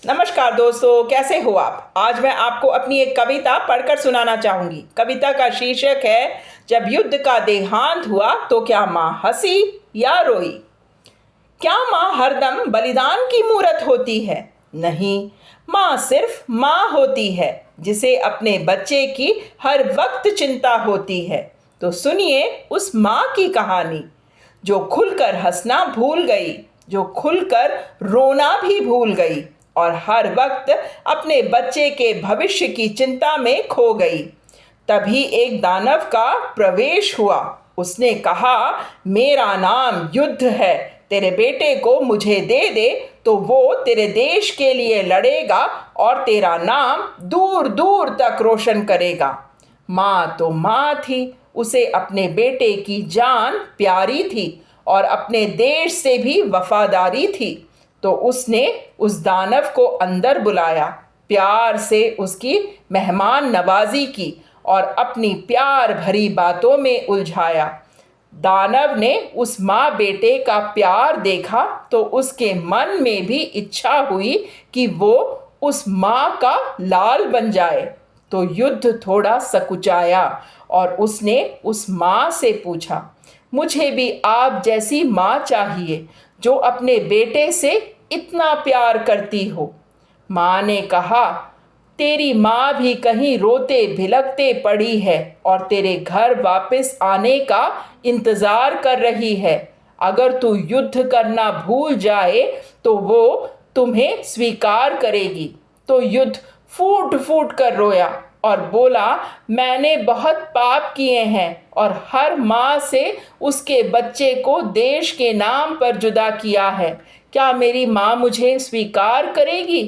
नमस्कार दोस्तों, कैसे हो आप। आज मैं आपको अपनी एक कविता पढ़कर सुनाना चाहूंगी। कविता का शीर्षक है जब युद्ध का देहांत हुआ तो क्या माँ हंसी या रोई। क्या माँ हरदम बलिदान की मूरत होती है? नहीं, माँ सिर्फ माँ होती है जिसे अपने बच्चे की हर वक्त चिंता होती है। तो सुनिए उस माँ की कहानी जो खुलकर हंसना भूल गई, जो खुलकर रोना भी भूल गई और हर वक्त अपने बच्चे के भविष्य की चिंता में खो गई। तभी एक दानव का प्रवेश हुआ। उसने कहा, मेरा नाम युद्ध है, तेरे बेटे को मुझे दे दे तो वो तेरे देश के लिए लड़ेगा और तेरा नाम दूर दूर तक रोशन करेगा। माँ तो माँ थी, उसे अपने बेटे की जान प्यारी थी और अपने देश से भी वफादारी थी। तो उसने उस दानव को अंदर बुलाया, प्यार से उसकी मेहमान नवाजी की और अपनी प्यार भरी बातों में उलझाया। दानव ने उस माँ बेटे का प्यार देखा तो उसके मन में भी इच्छा हुई कि वो उस माँ का लाल बन जाए। तो युद्ध थोड़ा सकुचाया और उसने उस माँ से पूछा, मुझे भी आप जैसी माँ चाहिए जो अपने बेटे से इतना प्यार करती हो। माँ ने कहा, तेरी माँ भी कहीं रोते भिलकते पड़ी है और तेरे घर वापस आने का इंतजार कर रही है। अगर तू युद्ध करना भूल जाए तो वो तुम्हें स्वीकार करेगी। तो युद्ध फूट फूट कर रोया और बोला, मैंने बहुत पाप किए हैं और हर माँ से उसके बच्चे को देश के नाम पर जुदा किया है। क्या मेरी माँ मुझे स्वीकार करेगी?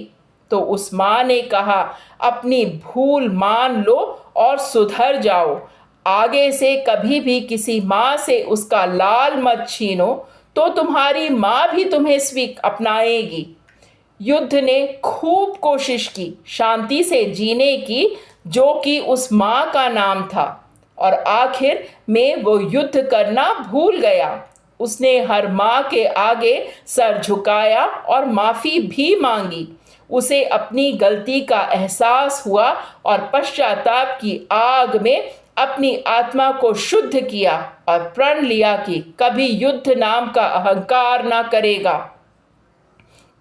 तो उस माँ ने कहा, अपनी भूल मान लो और सुधर जाओ। आगे से कभी भी किसी माँ से उसका लाल मत छीनो, तो तुम्हारी माँ भी तुम्हें अपनाएगी। युद्ध ने खूब कोशिश की शांति से जीने की, जो कि उस माँ का नाम था, और आखिर में वो युद्ध करना भूल गया। उसने हर माँ के आगे सर झुकाया और माफ़ी भी मांगी। उसे अपनी गलती का एहसास हुआ और पश्चाताप की आग में अपनी आत्मा को शुद्ध किया और प्रण लिया कि कभी युद्ध नाम का अहंकार ना करेगा।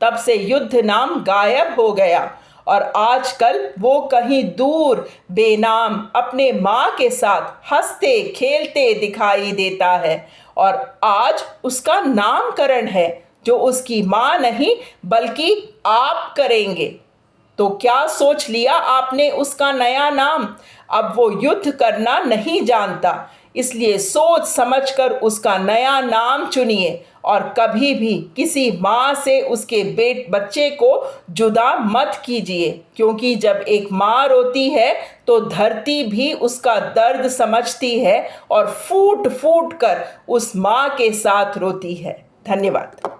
तब से युद्ध नाम गायब हो गया और आजकल वो कहीं दूर बेनाम अपने माँ के साथ हंसते खेलते दिखाई देता है। और आज उसका नामकरण है जो उसकी माँ नहीं बल्कि आप करेंगे। तो क्या सोच लिया आपने उसका नया नाम? अब वो युद्ध करना नहीं जानता, इसलिए सोच समझकर उसका नया नाम चुनिए और कभी भी किसी माँ से उसके बच्चे को जुदा मत कीजिए, क्योंकि जब एक माँ रोती है तो धरती भी उसका दर्द समझती है और फूट फूट कर उस माँ के साथ रोती है। धन्यवाद।